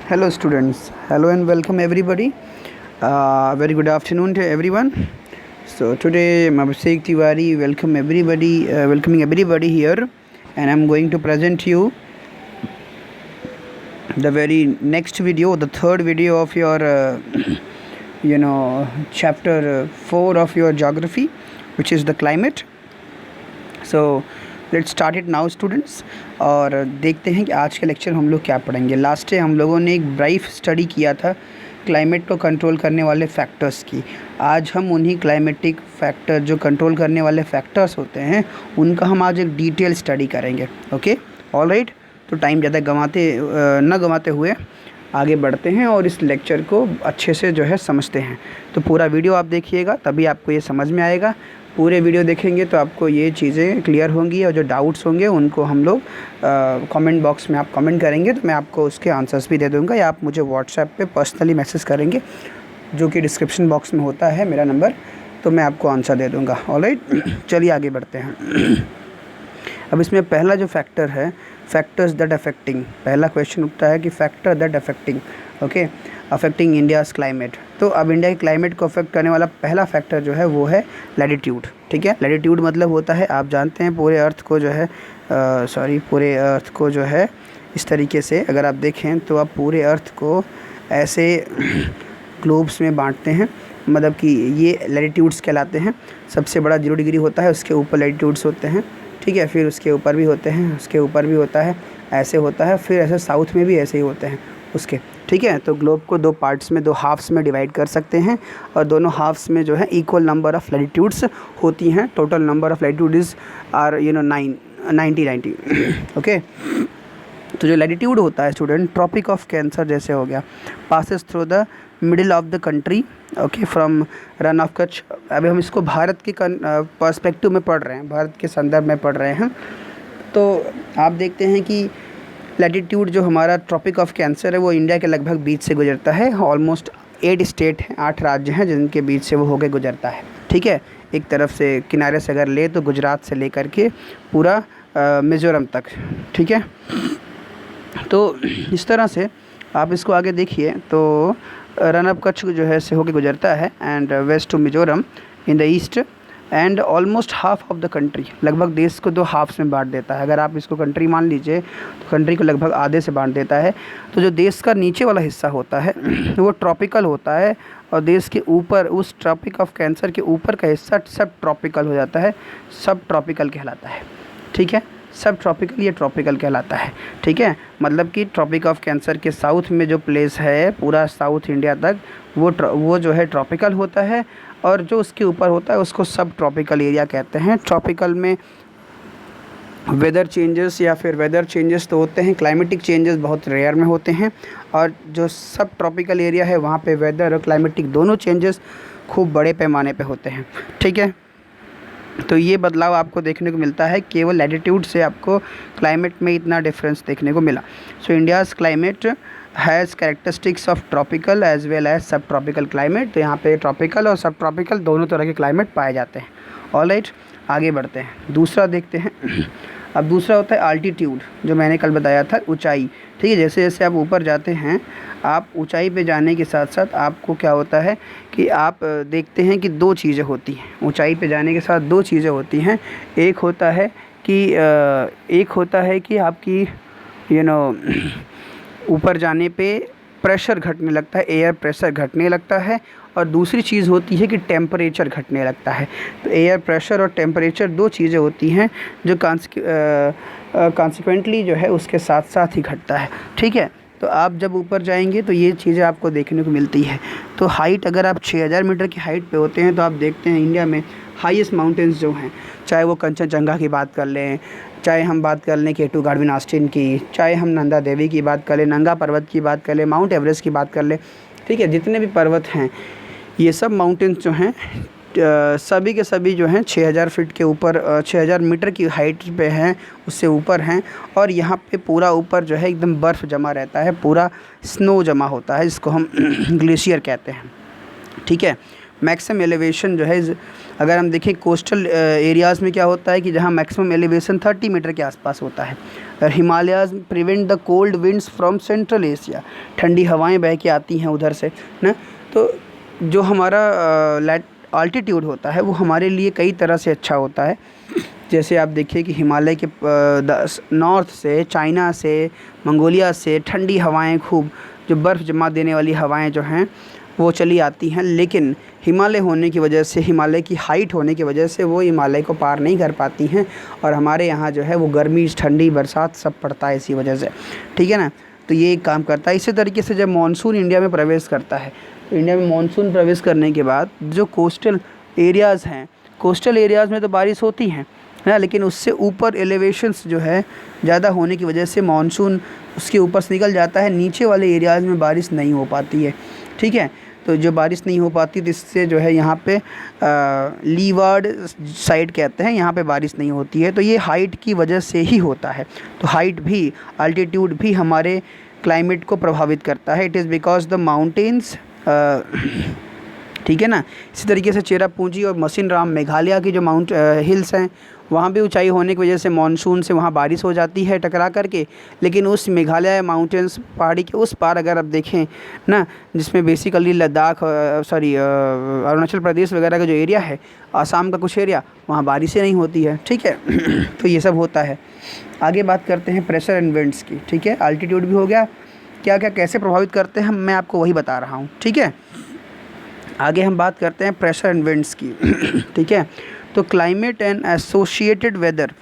Hello students, hello and welcome everybody. Very good afternoon to everyone. So today I'm Abhishek Tiwari, welcoming everybody here, and I'm going to present you the very next video, the third video of your chapter 4 of your geography, which is the climate. So let's start it now students, और देखते हैं कि आज के lecture हम लोग क्या पढ़ेंगे। लास्ट डे हम लोगों ने एक ब्रीफ स्टडी किया था क्लाइमेट को कंट्रोल करने वाले फैक्टर्स की। आज हम उन्हीं क्लाइमेटिक फैक्टर जो कंट्रोल करने वाले फैक्टर्स होते हैं उनका हम आज एक डिटेल स्टडी करेंगे। Okay, all right. तो टाइम ज़्यादा न गंवाते हुए आगे बढ़ते हैं और इस लेक्चर को अच्छे से जो है समझते हैं। तो पूरा वीडियो आप देखिएगा, तभी आपको ये समझ में आएगा। पूरे वीडियो देखेंगे तो आपको ये चीज़ें क्लियर होंगी, और जो डाउट्स होंगे उनको हम लोग कमेंट बॉक्स में आप कमेंट करेंगे तो मैं आपको उसके आंसर्स भी दे दूँगा, या आप मुझे व्हाट्सएप पे पर्सनली मैसेज करेंगे, जो कि डिस्क्रिप्शन बॉक्स में होता है मेरा नंबर, तो मैं आपको आंसर दे दूँगा। ऑलराइट, चलिए आगे बढ़ते हैं। अब इसमें पहला जो फैक्टर है, फैक्टर्स दैट अफेक्टिंग, पहला क्वेश्चन उठता है कि factor that affecting, okay, affecting India's climate. तो अब इंडिया के क्लाइमेट को अफेक्ट करने वाला पहला फैक्टर जो है वो है लैटिट्यूड। ठीक है, लैटिट्यूड मतलब होता है, आप जानते हैं पूरे अर्थ को जो है इस तरीके से अगर आप देखें तो आप पूरे अर्थ को ऐसे ग्लोब्स में बांटते हैं, मतलब कि ये लैटिट्यूड्स कहलाते हैं। सबसे बड़ा 0 डिग्री होता है, उसके ऊपर लैटिट्यूड्स होते हैं। ठीक है, फिर उसके ऊपर भी होते हैं, उसके ऊपर भी होता है, ऐसे होता है, फिर ऐसे साउथ में भी ऐसे ही होते हैं उसके। ठीक है, तो ग्लोब को 2 पार्ट्स में, 2 हाफ्स में डिवाइड कर सकते हैं, और दोनों हाफ्स में जो है इक्वल नंबर ऑफ़ लैटिट्यूड्स होती हैं। Total number of latitudes are 90। Okay, तो जो लैटिट्यूड होता है स्टूडेंट, ट्रॉपिक ऑफ कैंसर जैसे हो गया, passes through the middle of the country, okay, from run of Kutch. अभी हम इसको भारत के पर्सपेक्टिव में पढ़ रहे हैं, भारत के संदर्भ में पढ़ रहे हैं। तो आप देखते हैं कि लैटिट्यूड जो हमारा ट्रॉपिक ऑफ कैंसर है वो इंडिया के लगभग बीच से गुजरता है। ऑलमोस्ट 8 स्टेट हैं, 8 राज्य हैं जिनके बीच से वो होके गुजरता है। ठीक है, एक तरफ से किनारे से अगर ले तो गुजरात से लेकर के पूरा मिज़ोरम तक। ठीक है, तो इस तरह से आप इसको आगे देखिए तो रन ऑफ कच्छ जो है से होके गुजरता है, and west to Mizoram in the east, and almost half of the country, लगभग देश को 2 हाफ्स में बांट देता है। अगर आप इसको कंट्री मान लीजिए तो कंट्री को लगभग आधे से बांट देता है। तो जो देश का नीचे वाला हिस्सा होता है वो ट्रॉपिकल होता है, और देश के ऊपर उस ट्रॉपिक ऑफ कैंसर के ऊपर का हिस्सा सब ट्रॉपिकल हो जाता है, सब ट्रॉपिकल कहलाता है। ठीक है, सब ट्रॉपिकल, ये ट्रॉपिकल कहलाता है। ठीक है, मतलब कि ट्रॉपिक ऑफ कैंसर के साउथ में जो प्लेस है पूरा साउथ इंडिया तक, वो जो है ट्रॉपिकल होता है, और जो उसके ऊपर होता है उसको सब ट्रॉपिकल एरिया कहते हैं। ट्रॉपिकल में वेदर चेंजेस तो होते हैं, क्लाइमेटिक चेंजेस बहुत रेयर में होते हैं, और जो सब ट्रॉपिकल एरिया है वहाँ पे वेदर और क्लाइमेटिक दोनों चेंजेस खूब बड़े पैमाने पे होते हैं। ठीक है, तो ये बदलाव आपको देखने को मिलता है, केवल लैटिट्यूड से आपको क्लाइमेट में इतना डिफरेंस देखने को मिला। So India's climate has characteristics of tropical as well as सब ट्रॉपिकल क्लाइमेट। तो यहाँ पे ट्रॉपिकल और सब ट्रॉपिकल दोनों तरह के क्लाइमेट पाए जाते हैं। ऑलराइट, आगे बढ़ते हैं, दूसरा देखते हैं। अब दूसरा होता है आल्टीट्यूड, जो मैंने कल बताया था, ऊंचाई। ठीक है, जैसे जैसे आप ऊपर जाते हैं, आप ऊंचाई पे जाने के साथ साथ आपको क्या होता है कि आप देखते हैं कि 2 चीज़ें होती हैं। ऊंचाई पे जाने के साथ 2 चीज़ें होती हैं। एक होता है कि आपकी ऊपर जाने पे प्रेशर घटने लगता है, एयर प्रेशर घटने लगता है, और दूसरी चीज़ होती है कि टेम्परेचर घटने लगता है। तो एयर प्रेशर और टेम्परेचर 2 चीज़ें होती हैं जो कॉन्सिक्वेंटली जो है उसके साथ साथ ही घटता है। ठीक है, तो आप जब ऊपर जाएंगे तो ये चीज़ें आपको देखने को मिलती है। तो हाइट, अगर आप 6000 मीटर की हाइट पे होते हैं तो आप देखते हैं इंडिया में हाईएस्ट माउंटेन्स जो हैं, चाहे वो कंचनजंगा की बात कर लें, चाहे हम बात कर लें K2 गार्डविन ऑस्टिन की, चाहे हम नंदा देवी की बात कर लें, नंगा पर्वत की बात कर लें, माउंट एवरेस्ट की बात कर लें। ठीक है, जितने भी पर्वत हैं ये सब माउंटेन्स जो हैं सभी के सभी जो हैं 6000 फीट के ऊपर, 6000 मीटर की हाइट पे हैं, उससे ऊपर हैं। और यहाँ पे पूरा ऊपर जो है एकदम बर्फ़ जमा रहता है, पूरा स्नो जमा होता है, जिसको हम ग्लेशियर कहते हैं। ठीक है, मैक्सिमम एलिवेशन जो है अगर हम देखें कोस्टल एरियाज़ में क्या होता है कि जहाँ मैक्सिमम एलिवेशन 30 मीटर के आसपास होता है। और Himalayas prevent the cold winds from central Asia, ठंडी हवाएं बह के आती हैं उधर से ना। तो जो हमारा आल्टीट्यूड होता है वो हमारे लिए कई तरह से अच्छा होता है। जैसे आप देखिए कि हिमालय के नॉर्थ से, चाइना से, मंगोलिया से ठंडी हवाएं, खूब जो बर्फ़ जमा देने वाली हवाएं जो हैं वो चली आती हैं, लेकिन हिमालय होने की वजह से, हिमालय की हाइट होने की वजह से वो हिमालय को पार नहीं कर पाती हैं और हमारे यहाँ जो है वो गर्मी, ठंडी, बरसात सब पड़ता है इसी वजह से, ठीक है ना। तो ये एक काम करता है। इसी तरीके से जब मानसून इंडिया में प्रवेश करता है तो इंडिया में मानसून प्रवेश करने के बाद जो कोस्टल एरियाज़ हैं, कोस्टल एरियाज़ में तो बारिश होती हैं ना, लेकिन उससे ऊपर एलिवेशंस जो है ज़्यादा होने की वजह से मानसून उसके ऊपर से निकल जाता है, नीचे वाले एरियाज़ में बारिश नहीं हो पाती है, ठीक है। तो जो बारिश नहीं हो पाती तो इससे जो है यहाँ पे लीवार्ड साइड कहते हैं, यहाँ पे बारिश नहीं होती है। तो ये हाइट की वजह से ही होता है। तो हाइट भी, अल्टीट्यूड भी हमारे क्लाइमेट को प्रभावित करता है। It is because the mountains, ठीक है ना। इसी तरीके से चेरापूंजी और मौसिनराम, मेघालय की जो हिल्स हैं, वहाँ भी ऊंचाई होने की वजह से मानसून से वहाँ बारिश हो जाती है टकरा करके। लेकिन उस मेघालय माउंटेन्स, पहाड़ी के उस पार अगर आप देखें ना, जिसमें बेसिकली लद्दाख, अरुणाचल प्रदेश वगैरह का जो एरिया है, आसाम का कुछ एरिया, वहाँ बारिशें नहीं होती है, ठीक है। तो ये सब होता है। आगे बात करते हैं प्रेशर एंड विंड्स की, ठीक है। अल्टीट्यूड भी हो गया, क्या क्या कैसे प्रभावित करते हैं मैं आपको वही बता रहा हूँ, ठीक है। आगे हम बात करते हैं प्रेशर एंड विंड्स की, ठीक है। तो climate and associated weather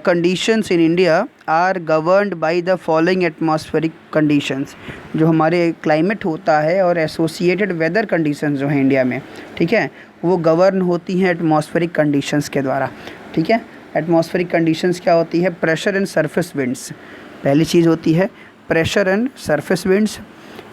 conditions in India are governed by the following atmospheric conditions. जो हमारे क्लाइमेट होता है और एसोसिएटेड वेदर कंडीशंस जो हैं इंडिया में, ठीक है, वो गवर्न होती हैं एटमॉस्फेरिक कंडीशंस के द्वारा, ठीक है। एटमॉस्फेरिक कंडीशंस क्या होती है? प्रेशर एंड सरफेस विंड्स, पहली चीज़ होती है प्रेशर एंड सरफेस विंड्स।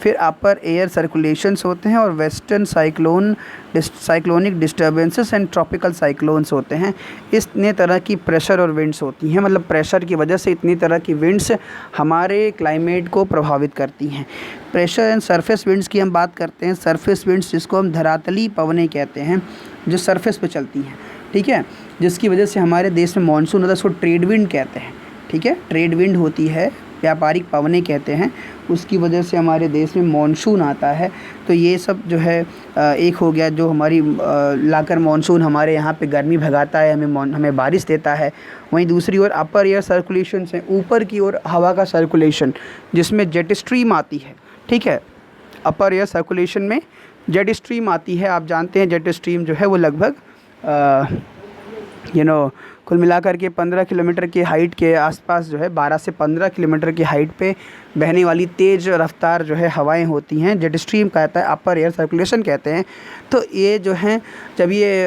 फिर अपर एयर सर्कुलेशंस होते हैं और western cyclonic disturbances and tropical cyclones होते हैं। इतने तरह की प्रेशर और विंड्स होती हैं, मतलब प्रेशर की वजह से इतनी तरह की विंड्स हमारे क्लाइमेट को प्रभावित करती हैं। प्रेशर एंड सरफेस विंड्स की हम बात करते हैं। सरफेस विंड्स जिसको हम धरातली पवनें कहते हैं, जो सरफेस पे चलती हैं, ठीक है, जिसकी वजह से हमारे देश में मानसून होता है, उसको ट्रेड विंड कहते हैं, ठीक है। ट्रेड विंड होती है, व्यापारिक पवनें कहते हैं, उसकी वजह से हमारे देश में मानसून आता है। तो ये सब जो है एक हो गया जो हमारी लाकर मानसून हमारे यहाँ पे गर्मी भगाता है, हमें बारिश देता है। वहीं दूसरी ओर अपर एयर सर्कुलेशन से ऊपर की ओर हवा का सर्कुलेशन, जिसमें जेट स्ट्रीम आती है, ठीक है। अपर एयर सर्कुलेशन में जेट स्ट्रीम आती है। आप जानते हैं जेट स्ट्रीम जो है वो लगभग कुल मिलाकर के 15 किलोमीटर की हाइट के आसपास जो है 12 से 15 किलोमीटर की हाइट पे बहने वाली तेज़ रफ्तार जो है हवाएं होती हैं, जेट स्ट्रीम कहता है, अपर एयर सर्कुलेशन कहते हैं। तो ये जो हैं, जब ये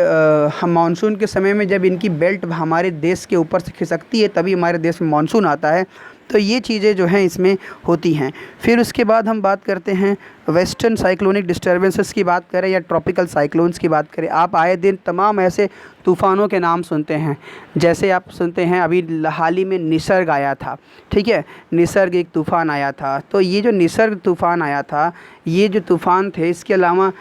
हम मानसून के समय में जब इनकी बेल्ट हमारे देश के ऊपर से खिसकती है तभी हमारे देश में मानसून आता है। तो ये चीज़ें जो हैं इसमें होती हैं। फिर उसके बाद हम बात करते हैं वेस्टर्न साइक्लोनिक डिस्टर्बेंसेस की बात करें या ट्रॉपिकल साइक्लोन्स की बात करें। आप आए दिन तमाम ऐसे तूफ़ानों के नाम सुनते हैं, जैसे आप सुनते हैं अभी हाल ही में निसर्ग आया था, ठीक है, निसर्ग एक तूफ़ान आया था। तो ये जो निसर्ग तूफ़ान आया था, ये जो तूफ़ान थे, इसके अलावा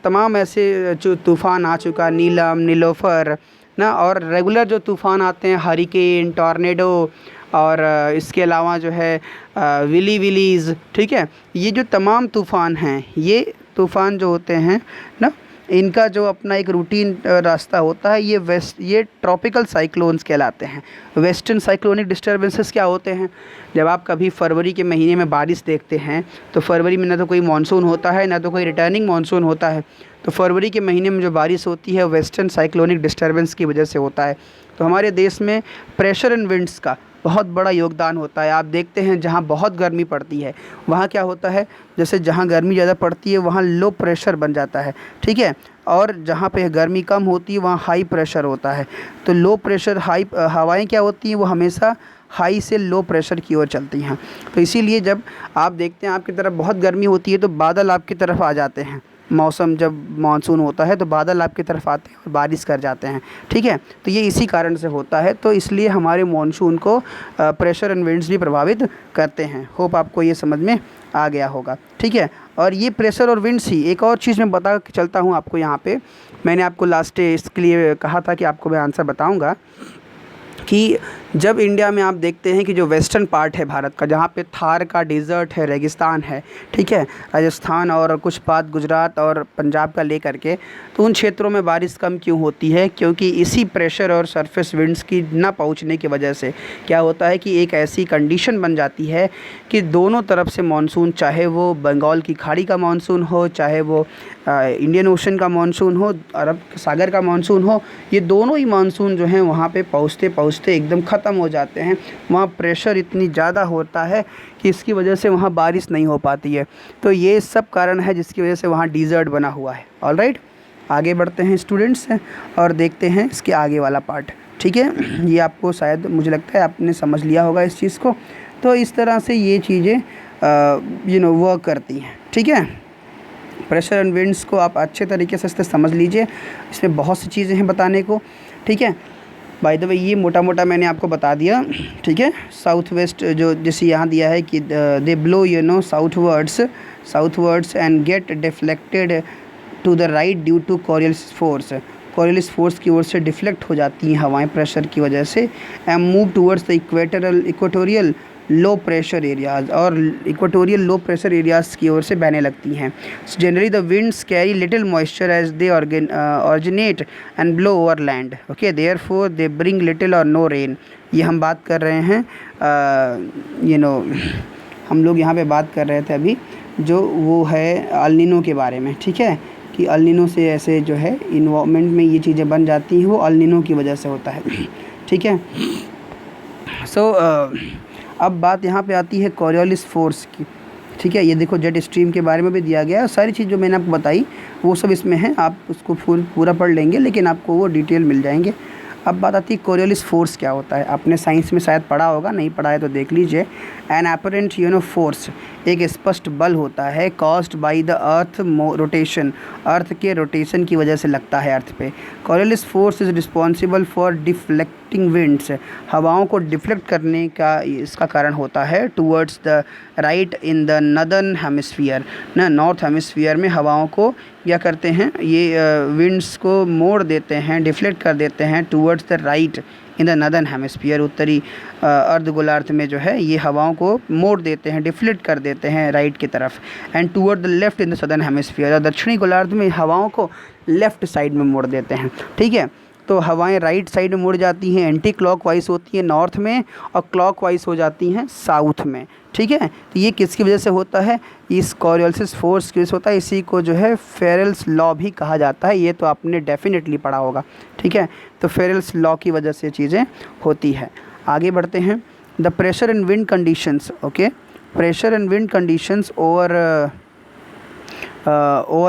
तमाम ऐसे जो तूफ़ान आ चुका, नीलम, नीलोफर ना, और रेगुलर जो तूफ़ान आते हैं, हरिकेन, टॉर्नेडो, और इसके अलावा जो है विलीज़, ठीक है। ये जो तमाम तूफ़ान हैं, ये तूफ़ान जो होते हैं ना, इनका जो अपना एक रूटीन रास्ता होता है, ये ट्रॉपिकल साइक्लोन्स कहलाते हैं। वेस्टर्न साइक्लोनिक डिस्टर्बेंसेस क्या होते हैं? जब आप कभी फरवरी के महीने में बारिश देखते हैं तो फरवरी में ना तो कोई मानसून होता है, ना तो कोई रिटर्निंग मानसून होता है। तो फरवरी के महीने में जो बारिश होती है वेस्टर्न साइक्लोनिक डिस्टर्बेंस की वजह से होता है। तो हमारे देश में प्रेशर एंड विंड्स का बहुत बड़ा योगदान होता है। आप देखते हैं जहाँ बहुत गर्मी पड़ती है वहाँ क्या होता है, जैसे जहाँ गर्मी ज़्यादा पड़ती है वहाँ लो प्रेशर बन जाता है, ठीक है, और जहाँ पे गर्मी कम होती है वहाँ हाई प्रेशर होता है। तो लो प्रेशर हाई हवाएं क्या होती हैं, वो हमेशा हाई से लो प्रेशर की ओर चलती हैं। तो इसीलिए जब आप देखते हैं आपकी तरफ बहुत गर्मी होती है तो बादल आपकी तरफ आ जाते हैं। मौसम जब मानसून होता है तो बादल आपकी तरफ आते हैं और बारिश कर जाते हैं, ठीक है। तो ये इसी कारण से होता है। तो इसलिए हमारे मानसून को प्रेशर एंड विंड्स भी प्रभावित करते हैं। होप आपको ये समझ में आ गया होगा, ठीक है। और ये प्रेशर और विंड्स ही, एक और चीज़ मैं बता के चलता हूँ आपको यहाँ पे मैंने आपको लास्ट इसके लिए कहा था कि आपको मैं आंसर बताऊंगा कि जब इंडिया में आप देखते हैं कि जो वेस्टर्न पार्ट है भारत का, जहाँ पे थार का डेज़र्ट है, रेगिस्तान है, ठीक है, राजस्थान और कुछ बात गुजरात और पंजाब का ले करके, तो उन क्षेत्रों में बारिश कम क्यों होती है? क्योंकि इसी प्रेशर और सरफेस विंड्स की ना पहुँचने की वजह से क्या होता है कि एक ऐसी कंडीशन बन जाती है कि दोनों तरफ से मानसून, चाहे वो बंगाल की खाड़ी का मानसून हो, चाहे वो इंडियन ओशन का मानसून हो, अरब सागर का मानसून हो, ये दोनों ही मानसून जो हैं वहाँ पे पहुँचते पहुँचते एकदम ख़त्म हो जाते हैं। वहाँ प्रेशर इतनी ज़्यादा होता है कि इसकी वजह से वहाँ बारिश नहीं हो पाती है। तो ये सब कारण है जिसकी वजह से वहाँ डिज़र्ट बना हुआ है। ऑलराइट, आगे बढ़ते हैं स्टूडेंट्स और देखते हैं इसके आगे वाला पार्ट। ठीक है, ये आपको शायद, मुझे लगता है आपने समझ लिया होगा इस चीज़ को। तो इस तरह से ये चीज़ें वर्क करती हैं। ठीक है, प्रेशर एंड विंड्स को आप अच्छे तरीके से समझ लीजिए, इसमें बहुत सी चीज़ें हैं बताने को। ठीक है, बाय द वे ये मोटा मोटा मैंने आपको बता दिया। ठीक है, साउथ वेस्ट जो जैसे यहाँ दिया है कि they blow southwards and get deflected to the right due to Coriolis force की ओर से डिफ्लेक्ट हो जाती हैं हवाएं प्रेशर की वजह से, and move towards the equatorial low pressure areas, और इक्वेटोरियल लो प्रेशर एरियाज़ की ओर से बहने लगती हैं। Generally the winds carry little moisture as they originate and blow over land. Okay, therefore they bring little और नो रेन। ये हम बात कर रहे हैं हम लोग यहाँ पे बात कर रहे थे अभी, जो वो है अल नीनो के बारे में। ठीक है, कि अल नीनो से ऐसे जो है इन्वायरमेंट में ये चीज़ें बन जाती हैं, वो अल नीनो की वजह से होता है। ठीक है, सो अब बात यहाँ पे आती है कोरियोलिस फोर्स की। ठीक है, ये देखो जेट स्ट्रीम के बारे में भी दिया गया है। सारी चीज़ जो मैंने आपको बताई वो सब इसमें है, आप उसको पूरा पढ़ लेंगे, लेकिन आपको वो डिटेल मिल जाएंगे। अब बात आती है कोरियोलिस फोर्स क्या होता है। आपने साइंस में शायद पढ़ा होगा, नहीं पढ़ा है तो देख लीजिए। एन अपरेंट फोर्स, एक स्पष्ट बल होता है, caused by the earth rotation, earth के रोटेशन की वजह से लगता है अर्थ पे। Coriolis force is responsible for deflecting winds, हवाओं को डिफ्लेक्ट करने का इसका कारण होता है, towards the right in the northern hemisphere, ना नॉर्थ हेमिस्फीयर में हवाओं को क्या करते हैं, ये विंड्स को मोड़ देते हैं, डिफ्लेक्ट कर देते हैं towards the right in the northern hemisphere, उत्तरी अर्ध गोलार्ध में जो है ये हवाओं को मोड़ देते हैं, डिफ्लेक्ट कर देते हैं राइट की तरफ, and toward the left in the southern hemisphere, और दक्षिणी गोलार्ध में हवाओं को लेफ़्ट साइड में मोड़ देते हैं। ठीक है, तो हवाएं राइट साइड में मुड़ जाती हैं, एंटी क्लॉकवाइज होती हैं नॉर्थ में, और क्लॉकवाइज हो जाती हैं साउथ में। ठीक है, तो ये किसकी वजह से होता है? इस कोरियोलिस फोर्स की वजह से होता है। इसी को जो है फेरेल्स लॉ भी कहा जाता है, ये तो आपने डेफिनेटली पढ़ा होगा। ठीक है, तो फेरेल्स लॉ की वजह से चीज़ें होती है। आगे बढ़ते हैं। The pressure and wind conditions. Okay, pressure and wind conditions over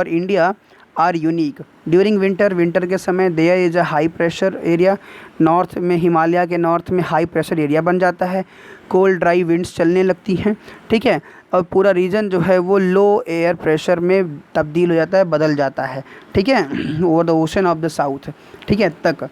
India are unique during winter के समय there is a high pressure area, north में हिमालय के नॉर्थ में हाई प्रेशर एरिया बन जाता है, कोल्ड ड्राई विंड्स चलने लगती हैं। ठीक है, और पूरा रीजन जो है वो लो एयर प्रेशर में तब्दील हो जाता है, बदल जाता है। ठीक है, over the ocean of the south. ठीक है, तक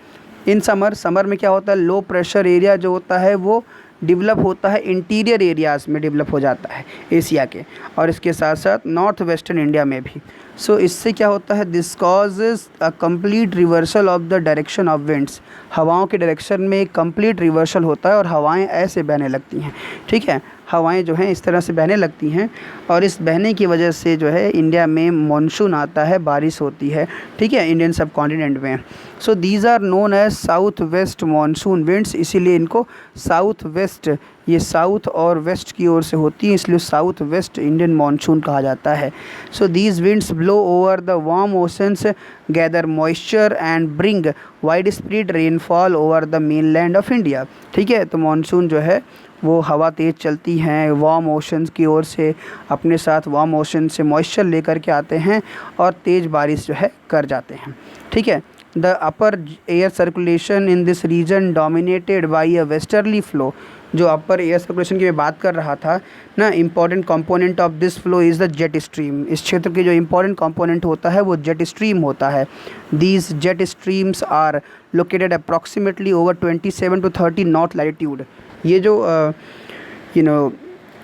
इन समर में क्या होता है, लो प्रेशर एरिया जो होता है वो डेवलप होता है, इंटीरियर एरियाज़ में डेवलप हो जाता है एशिया के, और इसके साथ साथ नॉर्थ वेस्टर्न इंडिया में भी। सो इससे क्या होता है, this causes a complete reversal of the direction of winds, हवाओं के डायरेक्शन में एक कंप्लीट रिवर्सल होता है और हवाएं ऐसे बहने लगती हैं। ठीक है, हवाएं जो हैं इस तरह से बहने लगती हैं, और इस बहने की वजह से जो है इंडिया में मानसून आता है, बारिश होती है। ठीक है, इंडियन सब कॉन्टिनेंट में। So these are known as south west monsoon winds, इसीलिए इनको साउथ वेस्ट, ये साउथ और वेस्ट की ओर से होती है, इसलिए साउथ वेस्ट इंडियन मानसून कहा जाता है। So these winds blow over the warm oceans, gather moisture and bring wide spread rainfall over the mainland of India. ठीक है, तो मानसून जो है वो हवा तेज़ चलती हैं, वार्म ओशंस की ओर से अपने साथ वार्म ओशन से मॉइस्चर लेकर के आते हैं और तेज़ बारिश जो है कर जाते हैं। ठीक है, the upper air circulation in this region dominated by a westerly flow, जो अपर एयर सर्कुलेशन की मैं बात कर रहा था ना, important component of this flow is the jet stream. इस क्षेत्र के जो इंपॉर्टेंट कंपोनेंट होता है वो जेट स्ट्रीम होता है। These jet streams are located approximately over 27 to 30 north latitude. ये जो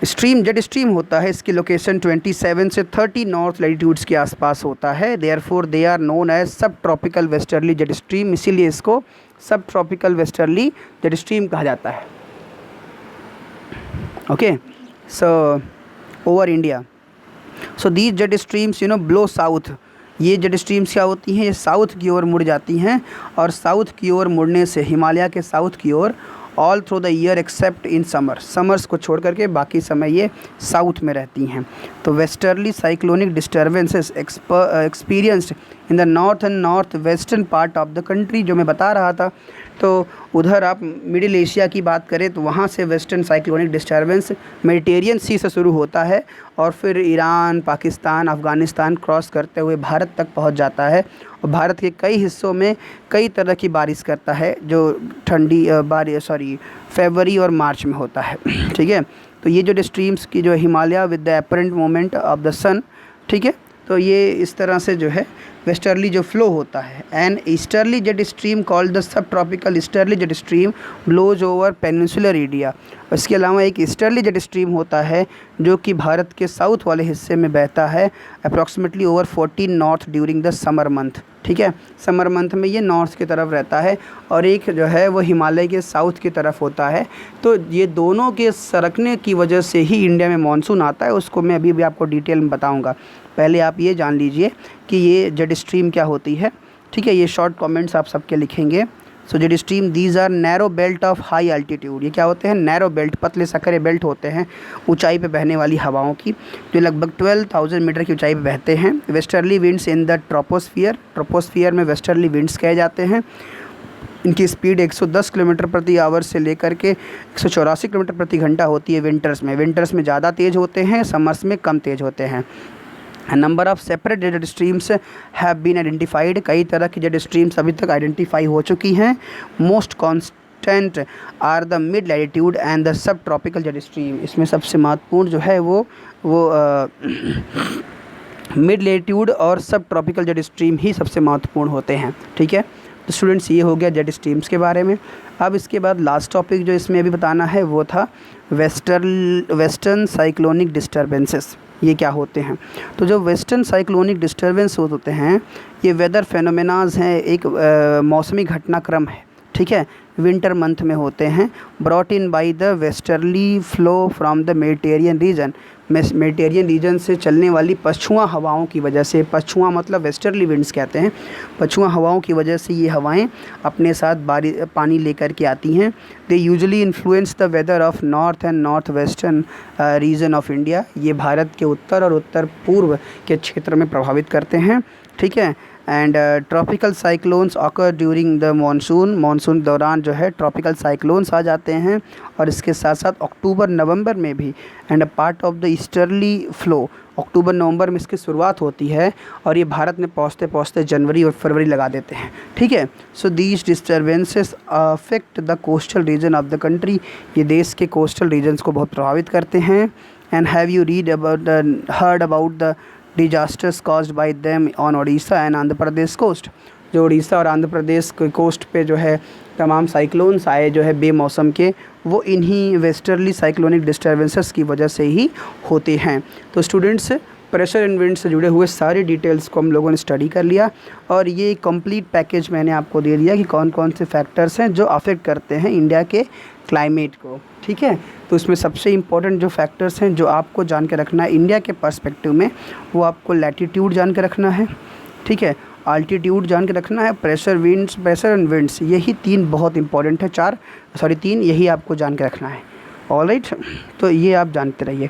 स्ट्रीम जेट स्ट्रीम होता है, इसकी लोकेशन 27 से 30 नॉर्थ लैटिट्यूड्स के आसपास होता है। Therefore they are known as सब ट्रॉपिकल वेस्टर्ली जेट स्ट्रीम, इसीलिए इसको सब ट्रॉपिकल वेस्टर्ली जेट स्ट्रीम कहा जाता है। Okay, so over India, so these jet streams blow south. ये जेट स्ट्रीम्स क्या होती हैं, ये साउथ की ओर मुड़ जाती हैं, और साउथ की ओर मुड़ने से हिमालय के साउथ की ओर all through the year except in summers को छोड़ करके बाकी समय ये साउथ में रहती हैं। तो westerly cyclonic disturbances experienced in the north and north western part of the country, जो मैं बता रहा था। तो उधर आप मिडिल एशिया की बात करें तो वहाँ से वेस्टर्न साइक्लोनिक डिस्टर्बेंस मेडिटेरियन सी से शुरू होता है और फिर ईरान, पाकिस्तान, अफ़गानिस्तान क्रॉस करते हुए भारत तक पहुँच जाता है, और भारत के कई हिस्सों में कई तरह की बारिश करता है, जो फरवरी और मार्च में होता है। ठीक है, तो ये जो स्ट्रीम्स की जो Himalaya with the apparent movement of the sun, ठीक है, तो ये इस तरह से जो है वेस्टर्ली जो फ्लो होता है। And easterly jet stream called the subtropical easterly jet stream blows over peninsular area. इसके अलावा एक ईस्टर्ली जेट स्ट्रीम होता है जो कि भारत के साउथ वाले हिस्से में बहता है, approximately over 14 north during the summer month. ठीक है, समर मंथ में ये नॉर्थ की तरफ रहता है, और एक जो है वो हिमालय के साउथ की तरफ होता है। तो ये दोनों के सरकने की वजह से ही इंडिया में मानसून आता है, उसको मैं अभी भी आपको डिटेल में बताऊंगा। पहले आप ये जान लीजिए कि ये जेट स्ट्रीम क्या होती है। ठीक है, ये शॉर्ट कमेंट्स आप सबके लिखेंगे। So jet stream these are narrow belt of high altitude. ये क्या होते हैं, नैरो बेल्ट, पतले सकरे बेल्ट होते हैं ऊंचाई पे बहने वाली हवाओं की, जो लगभग 12,000 मीटर की ऊंचाई पे बहते हैं। Westerly winds in the troposphere में वेस्टर्ली विंड्स कहे जाते हैं। इनकी स्पीड 110 किलोमीटर प्रति आवर से लेकर के 184 किलोमीटर प्रति घंटा होती है विंटर्स में ज़्यादा तेज़ होते हैं, समर्स में कम तेज़ होते हैं। Number of separate jet streams have been identified. कई तरह की जेट स्ट्रीम्स अभी तक आइडेंटिफाई हो चुकी हैं। Most constant are the mid latitude and the subtropical jet stream. इसमें सबसे महत्वपूर्ण जो है वो मिड लैटिट्यूड और सब ट्रॉपिकल जेट स्ट्रीम ही सबसे महत्वपूर्ण होते हैं। ठीक है, तो स्टूडेंट्स ये हो गया जेट स्ट्रीम्स के बारे में। अब इसके बाद लास्ट टॉपिक जो इसमें अभी बताना है वो था वेस्टर्न साइक्लोनिक डिस्टर्बेंसेस। ये क्या होते हैं, तो जो वेस्टर्न साइक्लोनिक डिस्टर्बेंस होते हैं ये वेदर फेनोमेनाज हैं, एक मौसमी घटनाक्रम है। ठीक है, विंटर मंथ में होते हैं, brought in by the westerly flow from the Mediterranean reason. Mediterranean reason से चलने वाली पछुआ हवाओं की वजह से, पछुआ मतलब वेस्टर्ली विंड्स कहते हैं, पछुआ हवाओं की वजह से ये हवाएं अपने साथ पानी लेकर के आती हैं। They usually influence the weather of north and north western region of India. ये भारत के उत्तर और उत्तर पूर्व के क्षेत्र में प्रभावित करते हैं। ठीक है, and tropical cyclones occur during the monsoon दौरान जो है ट्रॉपिकल साइक्लोन्स आ जाते हैं, और इसके साथ साथ अक्टूबर नवंबर में भी। And a part of the easterly flow, अक्टूबर नवंबर में इसकी शुरुआत होती है और ये भारत में पहुँचते पहुँचते जनवरी और फरवरी लगा देते हैं। ठीक है, so these disturbances affect the coastal region of the country. ये देश के कोस्टल रीजन्स को बहुत प्रभावित करते हैं। And have you heard about the disasters caused by them on Odisha and Andhra Pradesh coast. जो उड़ीसा और आंध्र प्रदेश के कोस्ट पे जो है तमाम साइक्लोन्स आए जो है बेमौसम के, वो इन्हीं वेस्टर्ली साइक्लोनिक डिस्टर्बेंसेस की वजह से ही होते हैं। तो स्टूडेंट्स, प्रेशर एंड विंड से जुड़े हुए सारे डिटेल्स को हम लोगों ने स्टडी कर लिया, और ये कंप्लीट पैकेज मैंने आपको दे दिया कि कौन कौन से फैक्टर्स हैं जो अफेक्ट करते हैं इंडिया के क्लाइमेट को। ठीक है, तो उसमें सबसे इम्पोर्टेंट जो फैक्टर्स हैं जो आपको जान के रखना है इंडिया के पर्सपेक्टिव में, वो आपको लैटिट्यूड जान के रखना है। ठीक है, आल्टीट्यूड जान के रखना है, प्रेशर एंड विंड्स, यही तीन बहुत इंपॉर्टेंट है, तीन यही आपको जान के रखना है। ऑलराइट, तो ये आप जानते रहिए।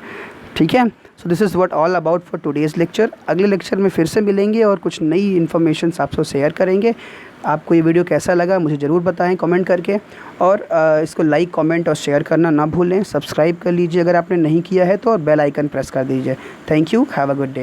ठीक है, so this is what all about for today's lecture. अगले लेक्चर में फिर से मिलेंगे और कुछ नई इन्फॉर्मेशन आपसे शेयर करेंगे। आपको ये वीडियो कैसा लगा मुझे ज़रूर बताएं कमेंट करके, और इसको लाइक, कमेंट और शेयर करना ना भूलें। सब्सक्राइब कर लीजिए अगर आपने नहीं किया है तो, और बेल आइकन प्रेस कर दीजिए। Thank you, have a good day.